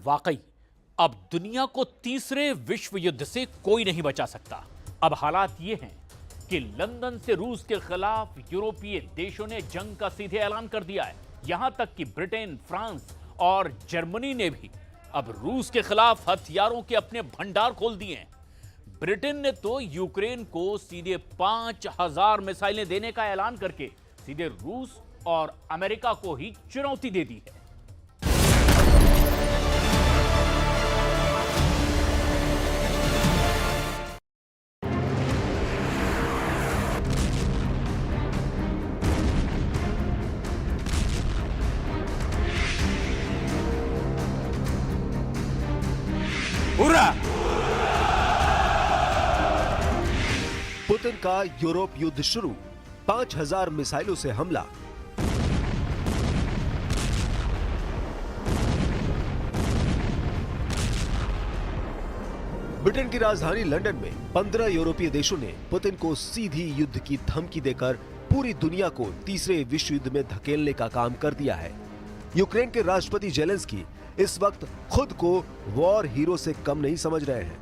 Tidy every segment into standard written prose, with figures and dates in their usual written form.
वाकई अब दुनिया को तीसरे विश्व युद्ध से कोई नहीं बचा सकता। अब हालात ये हैं कि लंदन से रूस के खिलाफ यूरोपीय देशों ने जंग का सीधे ऐलान कर दिया है। यहां तक कि ब्रिटेन, फ्रांस और जर्मनी ने भी अब रूस के खिलाफ हथियारों के अपने भंडार खोल दिए हैं। ब्रिटेन ने तो यूक्रेन को सीधे 5000 मिसाइलें देने का ऐलान करके सीधे रूस और अमेरिका को ही चुनौती दे दी है। पुतिन का यूरोप युद्ध शुरू, 5000 मिसाइलों से हमला। ब्रिटेन की राजधानी लंदन में 15 यूरोपीय देशों ने पुतिन को सीधी युद्ध की धमकी देकर पूरी दुनिया को तीसरे विश्व युद्ध में धकेलने का काम कर दिया है। यूक्रेन के राष्ट्रपति जेलेंस्की इस वक्त खुद को वॉर हीरो से कम नहीं समझ रहे हैं।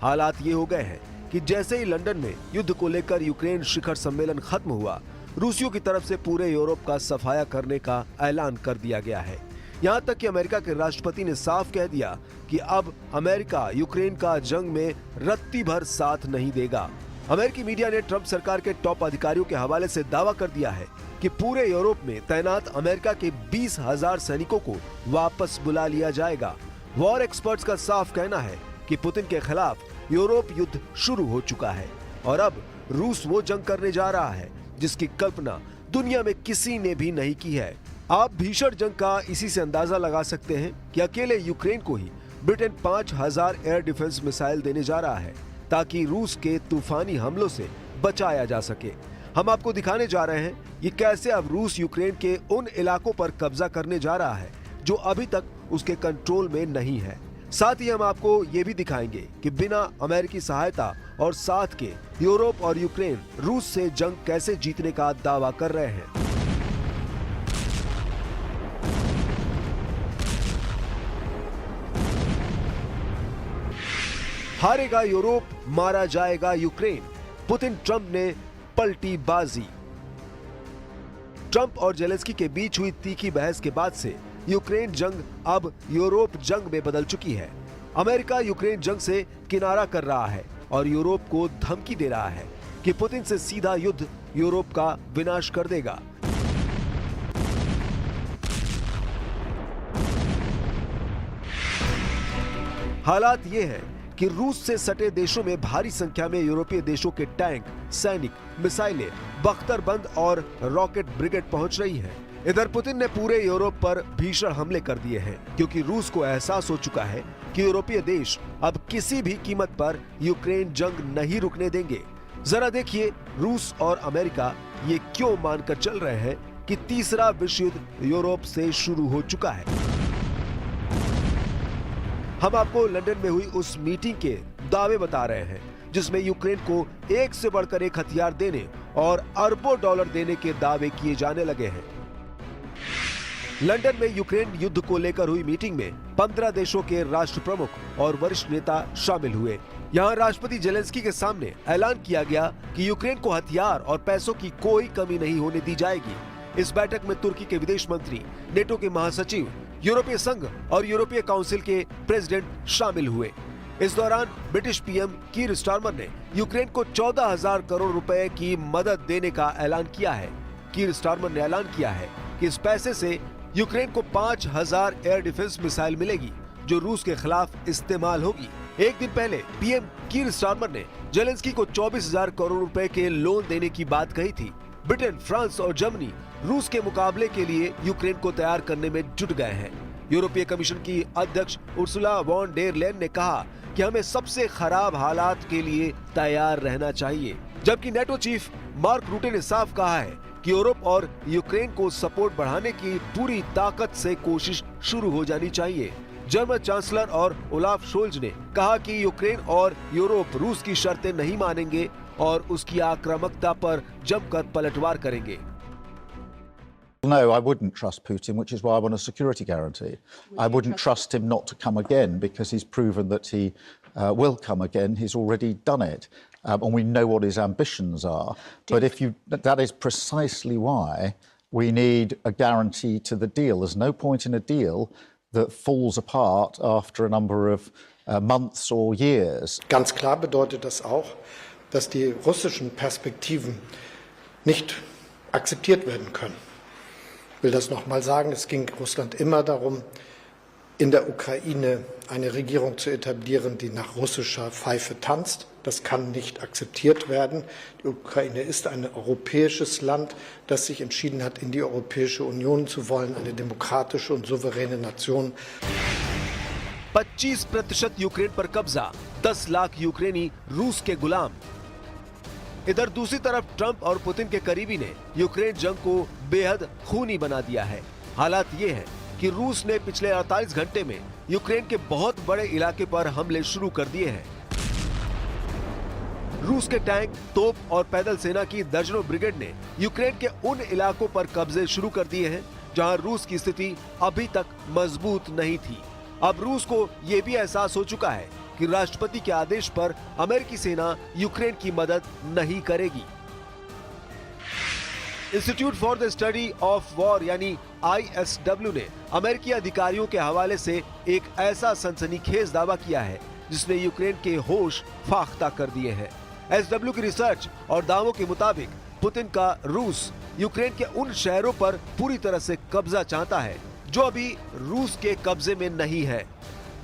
हालात ये हो गए हैं कि जैसे ही लंदन में युद्ध को लेकर यूक्रेन शिखर सम्मेलन खत्म हुआ, रूसियों की तरफ से पूरे यूरोप का सफाया करने का ऐलान कर दिया गया है। यहाँ तक कि अमेरिका के राष्ट्रपति ने साफ कह दिया कि अब अमेरिका यूक्रेन का जंग में रत्ती भर साथ नहीं देगा। अमेरिकी मीडिया ने ट्रंप सरकार के टॉप अधिकारियों के हवाले से दावा कर दिया है कि पूरे यूरोप में तैनात अमेरिका के 20,000 सैनिकों को वापस बुला लिया जाएगा। वॉर एक्सपर्ट्स का साफ कहना है कि पुतिन के खिलाफ यूरोप युद्ध शुरू हो चुका है और अब रूस वो जंग करने जा रहा है जिसकी कल्पना दुनिया में किसी ने भी नहीं की है। आप भीषण जंग का इसी से अंदाजा लगा सकते हैं कि अकेले यूक्रेन को ही ब्रिटेन 5000 एयर डिफेंस मिसाइल देने जा रहा है ताकि रूस के तूफानी हमलों से बचाया जा सके। हम आपको दिखाने जा रहे हैं ये कैसे अब रूस यूक्रेन के उन इलाकों पर कब्जा करने जा रहा है जो अभी तक उसके कंट्रोल में नहीं है। साथ ही हम आपको ये भी दिखाएंगे कि बिना अमेरिकी सहायता और साथ के यूरोप और यूक्रेन रूस से जंग कैसे जीतने का दावा कर रहे हैं। हारेगा यूरोप, मारा जाएगा यूक्रेन, पुतिन ट्रंप ने पलटी बाजी। ट्रंप और जेलेंस्की के बीच हुई तीखी बहस के बाद से यूक्रेन जंग अब यूरोप जंग में बदल चुकी है। अमेरिका यूक्रेन जंग से किनारा कर रहा है और यूरोप को धमकी दे रहा है कि पुतिन से सीधा युद्ध यूरोप का विनाश कर देगा। हालात ये है कि रूस से सटे देशों में भारी संख्या में यूरोपीय देशों के टैंक, सैनिक, मिसाइलें, बख्तरबंद और रॉकेट ब्रिगेड पहुंच रही है। इधर पुतिन ने पूरे यूरोप पर भीषण हमले कर दिए हैं क्योंकि रूस को एहसास हो चुका है कि यूरोपीय देश अब किसी भी कीमत पर यूक्रेन जंग नहीं रुकने देंगे। जरा देखिए रूस और अमेरिका ये क्यों मानकर चल रहे हैं कि तीसरा विश्व युद्ध यूरोप से शुरू हो चुका है। हम आपको लंदन में हुई उस मीटिंग के दावे बता रहे हैं जिसमें यूक्रेन को एक से बढ़कर एक हथियार देने और अरबों डॉलर देने के दावे किए जाने लगे हैं। लंदन में यूक्रेन युद्ध को लेकर हुई मीटिंग में 15 देशों के राष्ट्र प्रमुख और वरिष्ठ नेता शामिल हुए। यहां राष्ट्रपति जेलेंस्की के सामने ऐलान किया गया कि यूक्रेन को हथियार और पैसों की कोई कमी नहीं होने दी जाएगी। इस बैठक में तुर्की के विदेश मंत्री, नेटो के महासचिव, यूरोपीय संघ और यूरोपीय काउंसिल के प्रेसिडेंट शामिल हुए। इस दौरान ब्रिटिश पीएम कीर स्टारमर ने यूक्रेन को 14,000 करोड़ रुपए की मदद देने का ऐलान किया है। कीर स्टारमर ने ऐलान किया है कि इस पैसे से यूक्रेन को 5000 एयर डिफेंस मिसाइल मिलेगी जो रूस के खिलाफ इस्तेमाल होगी। एक दिन पहले पीएम कीर स्टारमर ने जेलेंस्की को 24,000 करोड़ रुपए के लोन देने की बात कही थी। ब्रिटेन, फ्रांस और जर्मनी रूस के मुकाबले के लिए यूक्रेन को तैयार करने में जुट गए हैं। यूरोपीय कमीशन की अध्यक्ष उर्सुला वॉन डेर लेyen ने कहा कि हमें सबसे खराब हालात के लिए तैयार रहना चाहिए, जबकि नेटो चीफ मार्क रूटे ने साफ कहा है कि यूरोप और यूक्रेन को सपोर्ट बढ़ाने की पूरी ताकत से कोशिश शुरू हो जानी चाहिए। जर्मन चांसलर और ओलाफ शोल्ज ने कहा कि यूक्रेन और यूरोप रूस की शर्तें नहीं मानेंगे और उसकी आक्रामकता पर जमकर पलटवार करेंगे। No, I wouldn't trust Putin, which is why I want a security guarantee. I wouldn't trust him not to come again because he's proven that he will come again. He's already done it. And we know what his ambitions are. But that is precisely why we need a guarantee to the deal. There's no point in a deal that falls apart after a number of months or years. Ganz klar bedeutet das auch, dass die russischen Perspektiven nicht akzeptiert werden können. Ich will das noch mal sagen, es ging Russland immer darum, in der Ukraine eine Regierung zu etablieren, die nach russischer Pfeife tanzt. Das kann nicht akzeptiert werden. Die Ukraine ist ein europäisches Land, das sich entschieden hat, in die Europäische Union zu wollen, eine demokratische und souveräne Nation. 25% Ukraine पर कब्जा, 10 लाख यूक्रेनी रूस के गुलाम। इधर दूसरी तरफ Trump और Putin के करीबी ने यूक्रेन जंग को बेहद खूनी बना दिया है। हालात ये है कि रूस ने पिछले 48 घंटे में यूक्रेन के बहुत बड़े इलाके पर हमले शुरू कर दिए हैं। रूस के टैंक, तोप और पैदल सेना की दर्जनों ब्रिगेड ने यूक्रेन के उन इलाकों पर कब्जे शुरू कर दिए हैं जहां रूस की स्थिति अभी तक मजबूत नहीं थी। अब रूस को यह भी एहसास हो चुका है कि राष्ट्रपति के आदेश पर अमेरिकी सेना यूक्रेन की मदद नहीं करेगी। Institute for the study of war यानी ISW ने अमेरिकी अधिकारियों के हवाले से एक ऐसा सनसनीखेज दावा किया है जिसने यूक्रेन के होश फाख्ता कर दिए हैं। SW की रिसर्च और दावों के मुताबिक पुतिन का रूस यूक्रेन के उन शहरों पर पूरी तरह से कब्जा चाहता है जो अभी रूस के कब्जे में नहीं है।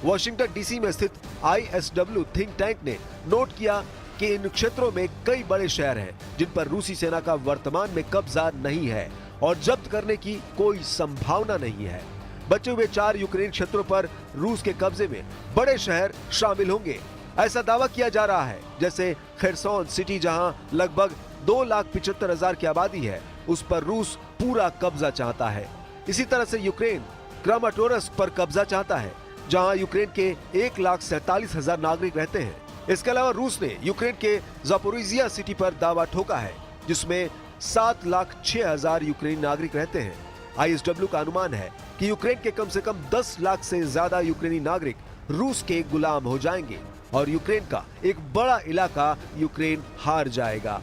वॉशिंगटन डीसी में स्थित ISW थिंक टैंक ने नोट किया कि इन क्षेत्रों में कई बड़े शहर हैं जिन पर रूसी सेना का वर्तमान में कब्जा नहीं है और जब्त करने की कोई संभावना नहीं है। बचे हुए 4 यूक्रेन क्षेत्रों पर रूस के कब्जे में बड़े शहर शामिल होंगे, ऐसा दावा किया जा रहा है। जैसे खेरसोन सिटी जहां लगभग 2,75,000 की आबादी है, उस पर रूस पूरा कब्जा चाहता है। इसी तरह से यूक्रेन क्रामाटोरस्क पर कब्जा चाहता है जहां यूक्रेन के 1,47,000 नागरिक रहते हैं। इसके अलावा रूस ने यूक्रेन के ज़ापोरिजिया सिटी पर दावा ठोका है जिसमें 7,06,000 यूक्रेनी नागरिक रहते हैं। ISW का अनुमान है कि यूक्रेन के कम से कम 10 लाख से ज्यादा यूक्रेनी नागरिक रूस के गुलाम हो जाएंगे और यूक्रेन का एक बड़ा इलाका यूक्रेन हार जाएगा।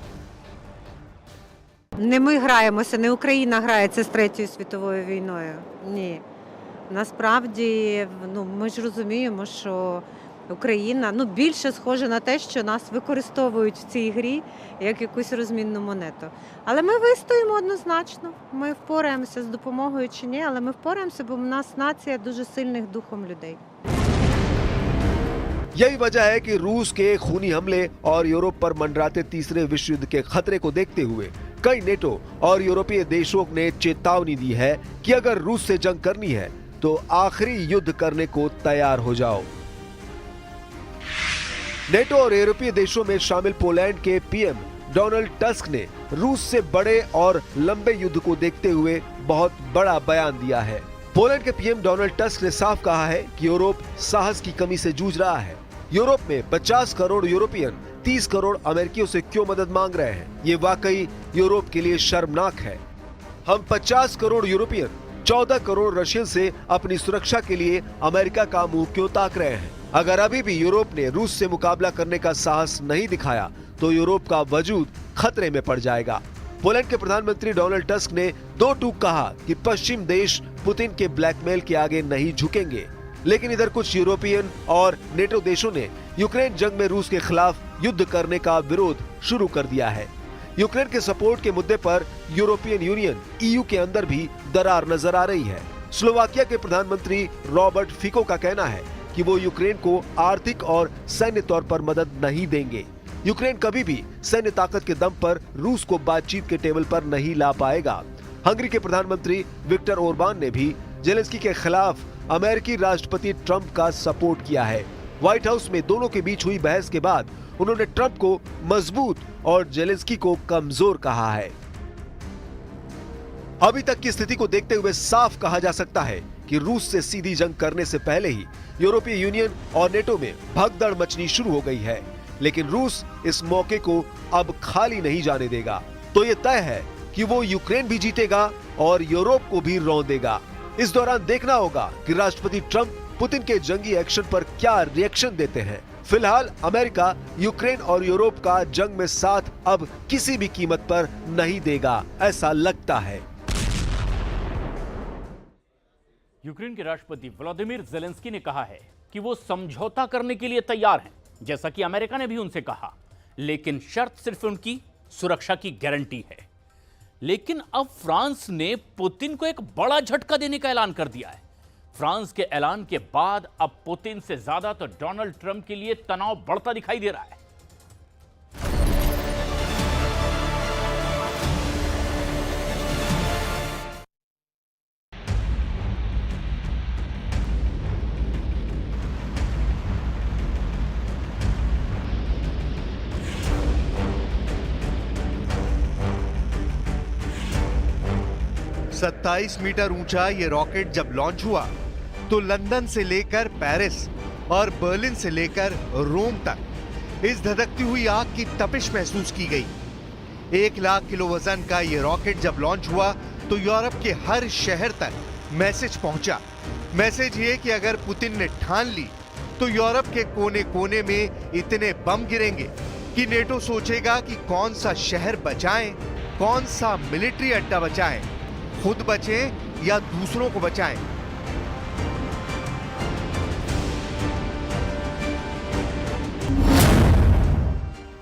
Не ми граємося, не Україна грається з Третьою світовою війною. Ні. Насправді, ми ж розуміємо, що Україна більше схожа на те, що нас використовують в цій грі як якусь розмінну монету. Але ми вистоїмо однозначно. Ми впораємося з допомогою чи ні, але ми впораємося, бо в нас нація дуже сильних духом людей. यही वजह है कि रूस के खूनी हमले और यूरोप पर मंडराते तीसरे विश्व युद्ध के खतरे को देखते हुए कई नेटो और यूरोपीय देशों ने चेतावनी दी है कि अगर रूस से जंग करनी है तो आखिरी युद्ध करने को तैयार हो जाओ। नेटो और यूरोपीय देशों में शामिल पोलैंड के PM डोनाल्ड टस्क ने रूस से बड़े और लंबे युद्ध को देखते हुए बहुत बड़ा बयान दिया है। पोलैंड के PM डोनाल्ड टस्क ने साफ कहा है कि यूरोप साहस की कमी से जूझ रहा है। यूरोप में 50 करोड़ यूरोपियन 30 करोड़ अमेरिकियों से क्यों मदद मांग रहे हैं, ये वाकई यूरोप के लिए शर्मनाक है। हम 50 करोड़ यूरोपियन 14 करोड़ रशियन से अपनी सुरक्षा के लिए अमेरिका का मुंह क्यों ताक रहे हैं। अगर अभी भी यूरोप ने रूस से मुकाबला करने का साहस नहीं दिखाया तो यूरोप का वजूद खतरे में पड़ जाएगा। पोलैंड के प्रधानमंत्री डोनाल्ड टस्क ने दो टूक कहा कि पश्चिम देश पुतिन के ब्लैकमेल के आगे नहीं झुकेंगे, लेकिन इधर कुछ यूरोपियन और नेटो देशों ने यूक्रेन जंग में रूस के खिलाफ युद्ध करने का विरोध शुरू कर दिया है। यूक्रेन के सपोर्ट के मुद्दे पर यूरोपियन यूनियन EU के अंदर भी दरार नजर आ रही है। स्लोवाकिया के प्रधानमंत्री रॉबर्ट फिको का कहना है कि वो यूक्रेन को आर्थिक और सैन्य तौर पर मदद नहीं देंगे। यूक्रेन कभी भी सैन्य ताकत के दम पर रूस को बातचीत के टेबल पर नहीं ला पाएगा। हंगरी के प्रधानमंत्री विक्टर ओरबान ने भी जेलेंस्की के खिलाफ अमेरिकी राष्ट्रपति ट्रंप का सपोर्ट किया है। व्हाइट हाउस में दोनों के बीच हुई बहस के बाद उन्होंने ट्रंप को मजबूत और जेलेंस्की को कमजोर कहा है। अभी तक की स्थिति को देखते हुए साफ कहा जा सकता है कि रूस से सीधी जंग करने से पहले ही यूरोपीय यूनियन और नेटो में भगदड़ मचनी शुरू हो गई है, लेकिन रूस इस मौके को अब खाली नहीं जाने देगा। तो ये तय है कि कि वो यूक्रेन भी जीतेगा और यूरोप को भी रौंदेगा। इस दौरान देखना होगा कि राष्ट्रपति ट्रंप पुतिन के जंगी एक्शन पर क्या रिएक्शन देते हैं। फिलहाल अमेरिका यूक्रेन और यूरोप का जंग में साथ अब किसी भी कीमत पर नहीं देगा, ऐसा लगता है। यूक्रेन के राष्ट्रपति व्लादिमीर ज़ेलेंस्की ने कहा है कि वो समझौता करने के लिए तैयार हैं, जैसा कि अमेरिका ने भी उनसे कहा, लेकिन शर्त सिर्फ उनकी सुरक्षा की गारंटी है। लेकिन अब फ्रांस ने पुतिन को एक बड़ा झटका देने का ऐलान कर दिया है। फ्रांस के ऐलान के बाद अब पुतिन से ज्यादा तो डोनाल्ड ट्रंप के लिए तनाव बढ़ता दिखाई दे रहा है। सत्ताईस मीटर ऊंचा ये रॉकेट जब लॉन्च हुआ तो लंदन से लेकर पेरिस और बर्लिन से लेकर रोम तक इस धधकती हुई आग की तपिश महसूस की गई। 1 लाख किलो वजन का ये रॉकेट जब लॉन्च हुआ तो यूरोप के हर शहर तक मैसेज पहुंचा। मैसेज ये कि अगर पुतिन ने ठान ली तो यूरोप के कोने कोने में इतने बम गिरेंगे कि नेटो सोचेगा कि कौन सा शहर बचाएं, कौन सा मिलिट्री अड्डा बचाएं, खुद बचें या दूसरों को बचाएं।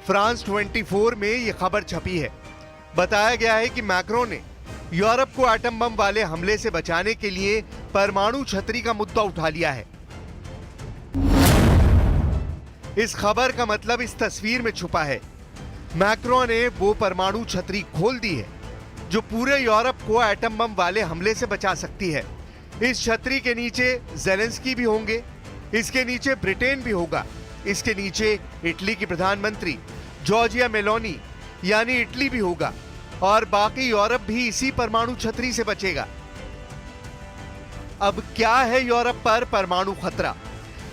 फ्रांस 24 में यह खबर छपी है। बताया गया है कि मैक्रोन ने यूरोप को एटम बम वाले हमले से बचाने के लिए परमाणु छतरी का मुद्दा उठा लिया है। इस खबर का मतलब इस तस्वीर में छुपा है। मैक्रोन ने वो परमाणु छतरी खोल दी है जो पूरे यूरोप को एटम बम वाले हमले से बचा सकती है। इस छतरी के नीचे ज़ेलेंस्की भी होंगे, इसके नीचे ब्रिटेन भी होगा, इसके नीचे इटली की प्रधानमंत्री जॉर्जिया मेलोनी यानी इटली भी होगा और बाकी यूरोप भी इसी परमाणु छतरी से बचेगा। अब क्या है यूरोप पर परमाणु खतरा,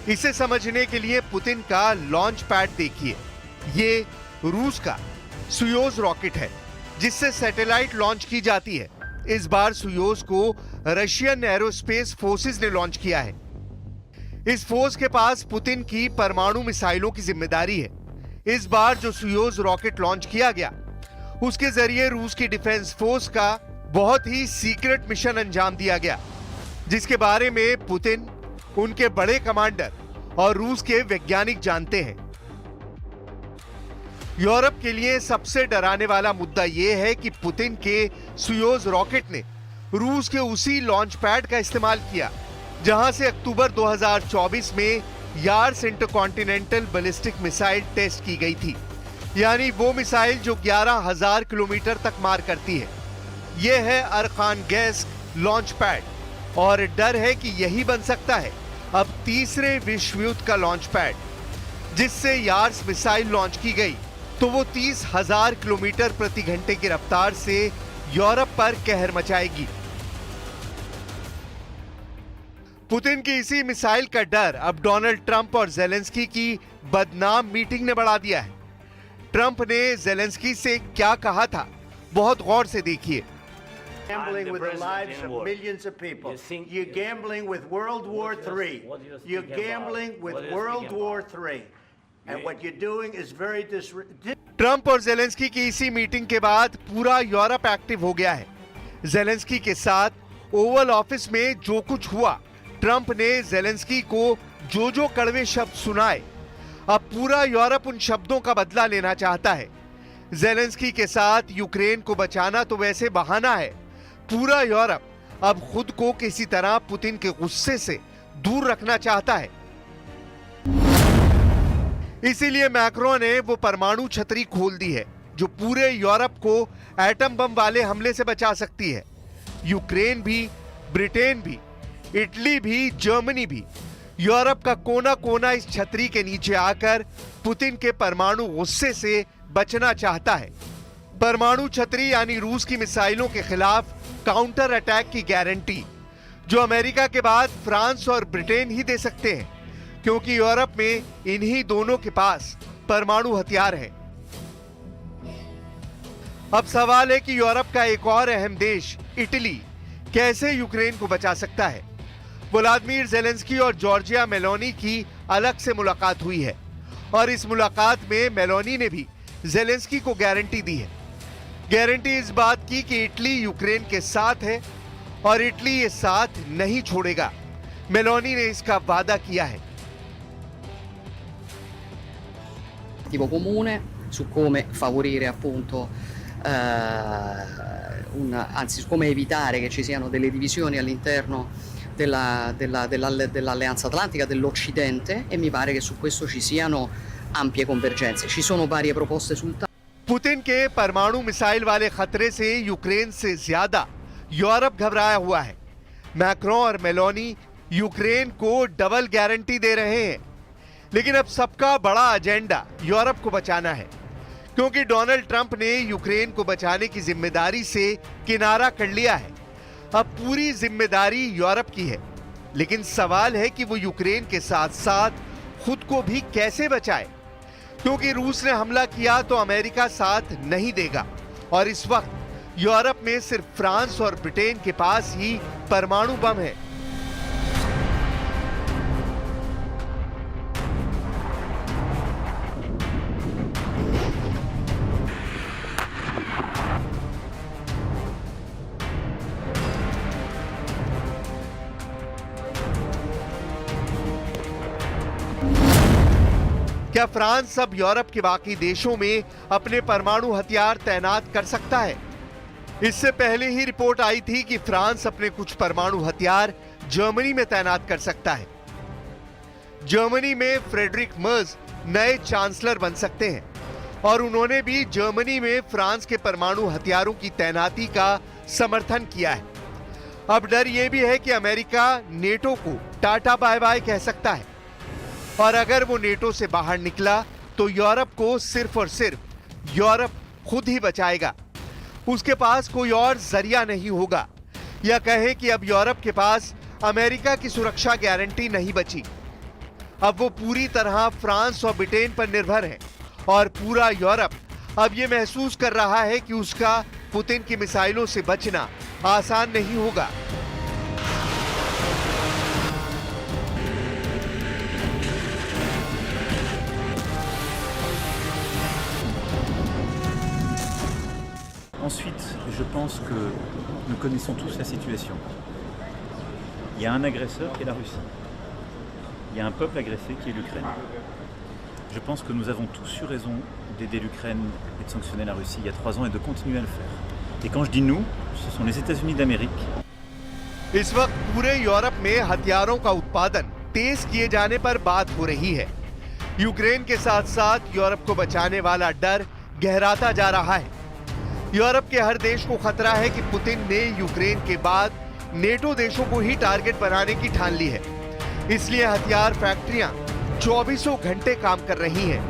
इसे समझने के लिए पुतिन का लॉन्च पैड देखिए। ये रूस का सुयोज रॉकेट है जिससे सैटेलाइट लॉन्च की जाती है। इस बार सुयोज को रशियन एरोस्पेस फोर्सेस ने लॉन्च किया है। इस फोर्स के पास पुतिन की परमाणु मिसाइलों की जिम्मेदारी है। इस बार जो सुयोज रॉकेट लॉन्च किया गया उसके जरिए रूस की डिफेंस फोर्स का बहुत ही सीक्रेट मिशन अंजाम दिया गया, जिसके बारे में पुतिन, उनके बड़े कमांडर और रूस के वैज्ञानिक जानते हैं। यूरोप के लिए सबसे डराने वाला मुद्दा यह है कि पुतिन के सुयोज रॉकेट ने रूस के उसी लॉन्च पैड का इस्तेमाल किया जहां से अक्टूबर 2024 में Yars intercontinental ballistic missile test की गई थी, यानी वो मिसाइल जो 11,000 किलोमीटर तक मार करती है। यह है अरखानगैस्क लॉन्च पैड और डर है कि यही बन सकता है अब तीसरे विश्व युद्ध का लॉन्च पैड। जिससे यार्स मिसाइल लॉन्च की गई तो वो 30,000 किलोमीटर प्रति घंटे की रफ्तार से यूरोप पर कहर मचाएगी। पुतिन की इसी मिसाइल का डर अब डोनाल्ड ट्रंप और ज़ेलेंस्की की बदनाम मीटिंग ने बढ़ा दिया है। ट्रंप ने ज़ेलेंस्की से क्या कहा था, बहुत गौर से देखिए। Gambling with the lives of millions of people. You're gambling with World War III. You're gambling with World War III. And what you're doing is very Trump और ज़ेलेंस्की की इसी मीटिंग के बाद पूरा यूरोप एक्टिव हो गया है। Zelensky के साथ ओवल ऑफिस में जो कुछ हुआ, ट्रंप ने ज़ेलेंस्की को जो कड़वे शब्द सुनाए, अब पूरा यूरोप उन शब्दों का बदला लेना चाहता है। ज़ेलेंस्की के साथ यूक्रेन को बचाना तो वैसे बहाना है, पूरा यूरोप अब खुद को किसी तरह पुतिन के गुस्से से दूर रखना चाहता है। इसीलिए मैक्रोन ने वो परमाणु छतरी खोल दी है जो पूरे यूरोप को एटम बम वाले हमले से बचा सकती है। यूक्रेन भी, ब्रिटेन भी, इटली भी, जर्मनी भी, यूरोप का कोना कोना इस छतरी के नीचे आकर पुतिन के परमाणु गुस्से से बचना चाहता है। परमाणु छतरी यानी रूस की मिसाइलों के खिलाफ काउंटर अटैक की गारंटी, जो अमेरिका के बाद फ्रांस और ब्रिटेन ही दे सकते हैं, क्योंकि यूरोप में इन्हीं दोनों के पास परमाणु हथियार हैं। अब सवाल है कि यूरोप का एक और अहम देश इटली कैसे यूक्रेन को बचा सकता है। व्लादिमीर ज़ेलेंस्की और जॉर्जिया मेलोनी की अलग से मुलाकात हुई है और इस मुलाकात में मेलोनी ने भी ज़ेलेंस्की को गारंटी दी है। गारंटी इस बात की कि इटली यूक्रेन के साथ है और इटली ये साथ नहीं छोड़ेगा। मेलोनी ने इसका वादा किया है। comune su come favorire appunto anzi su come evitare che ci siano delle divisioni all'interno dell'Alleanza Atlantica, dell'Occidente, e mi pare che su questo ci siano ampie convergenze. Ci sono varie proposte sul tavolo. Putin के परमाणु missile वाले खतरे से Ukraine से ज्यादा Europe घबराया हुआ है। मैक्रों और मेलोनी यूक्रेन को डबल गारंटी दे रहे हैं, लेकिन अब सबका बड़ा एजेंडा यूरोप को बचाना है, क्योंकि डोनाल्ड ट्रंप ने यूक्रेन को बचाने की जिम्मेदारी से किनारा कर लिया है। अब पूरी जिम्मेदारी यूरोप की है, लेकिन सवाल है कि वो यूक्रेन के साथ साथ खुद को भी कैसे बचाए, क्योंकि रूस ने हमला किया तो अमेरिका साथ नहीं देगा और इस वक्त यूरोप में सिर्फ फ्रांस और ब्रिटेन के पास ही परमाणु बम है। क्या फ्रांस अब यूरोप के बाकी देशों में अपने परमाणु हथियार तैनात कर सकता है? इससे पहले ही रिपोर्ट आई थी कि फ्रांस अपने कुछ परमाणु हथियार जर्मनी में तैनात कर सकता है। जर्मनी में फ्रेडरिक मर्ज नए चांसलर बन सकते हैं और उन्होंने भी जर्मनी में फ्रांस के परमाणु हथियारों की तैनाती का समर्थन किया है। अब डर यह भी है कि अमेरिका नेटो को टाटा बाय बाय कह सकता है और अगर वो नेटो से बाहर निकला तो यूरोप को सिर्फ और सिर्फ यूरोप खुद ही बचाएगा। उसके पास कोई और जरिया नहीं होगा, या कहें कि अब यूरोप के पास अमेरिका की सुरक्षा गारंटी नहीं बची। अब वो पूरी तरह फ्रांस और ब्रिटेन पर निर्भर है और पूरा यूरोप अब ये महसूस कर रहा है कि उसका पुतिन की मिसाइलों से बचना आसान नहीं होगा। Ensuite, je pense que nous connaissons tous la situation. Il y a un agresseur qui est la Russie. Il y a un peuple agressé qui est l'Ukraine. Je pense que nous avons tous eu raison d'aider l'Ukraine et de sanctionner la Russie il y a 3 ans et de continuer à le faire. Et quand je dis nous, ce sont les États-Unis d'Amérique. इस वक्त पूरे Europe में हथियारों का उत्पादन तेज किए जाने पर बात हो रही है। यूक्रेन के साथ साथ यूरोप को बचाने वाला डर गहराता जा रहा है। यूरोप के हर देश को खतरा है कि पुतिन ने यूक्रेन के बाद नेटो देशों को ही टारगेट बनाने की ठान ली है। इसलिए हथियार फैक्ट्रियां 24 घंटे काम कर रही हैं।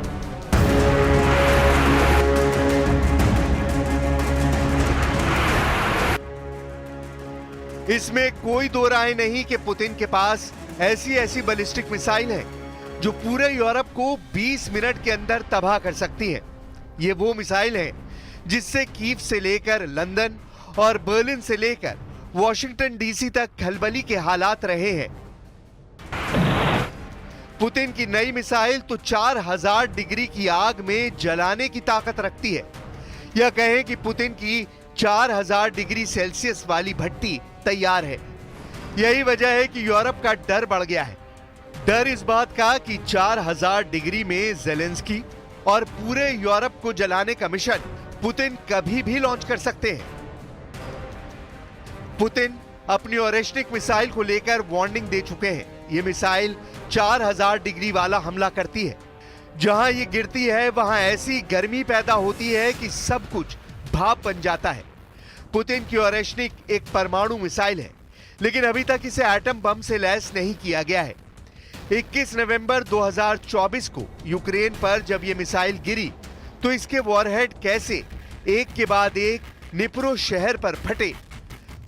इसमें कोई दो राय नहीं कि पुतिन के पास ऐसी बैलिस्टिक मिसाइल है जो पूरे यूरोप को 20 मिनट के अंदर तबाह कर सकती है। ये वो मिसाइल है जिससे कीव से लेकर लंदन और बर्लिन से लेकर वॉशिंगटन डीसी तक खलबली के हालात रहे हैं। पुतिन की नई मिसाइल तो 4000 डिग्री की आग में जलाने की ताकत रखती है, या कहें कि पुतिन की 4000 डिग्री सेल्सियस वाली भट्टी तैयार है। यही वजह है कि यूरोप का डर बढ़ गया है। डर इस बात का कि 4000 डिग्री में ज़ेलेंस्की और पूरे यूरोप को जलाने का मिशन पुतिन कभी भी लॉन्च कर सकते हैं। पुतिन अपनी ओरेश्निक मिसाइल को लेकर वार्निंग दे चुके हैं। यह मिसाइल 4000 डिग्री वाला हमला करती है। जहां ये गिरती है वहां ऐसी गर्मी पैदा होती है कि सब कुछ भाप बन जाता है। पुतिन की ओरेश्निक एक परमाणु मिसाइल है, लेकिन अभी तक इसे एटम बम से लैस नहीं किया गया है। 21 नवंबर 2024 को यूक्रेन पर जब यह मिसाइल गिरी तो इसके वॉरहेड कैसे एक के बाद एक निप्रो शहर पर फटे।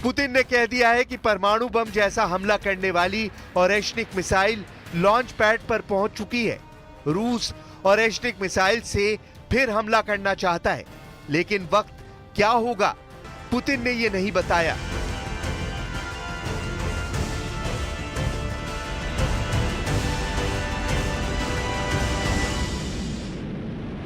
पुतिन ने कह दिया है कि परमाणु बम जैसा हमला करने वाली ओरेश्निक मिसाइल लॉन्च पैड पर पहुंच चुकी है। रूस ओरेश्निक मिसाइल से फिर हमला करना चाहता है, लेकिन वक्त क्या होगा पुतिन ने ये नहीं बताया।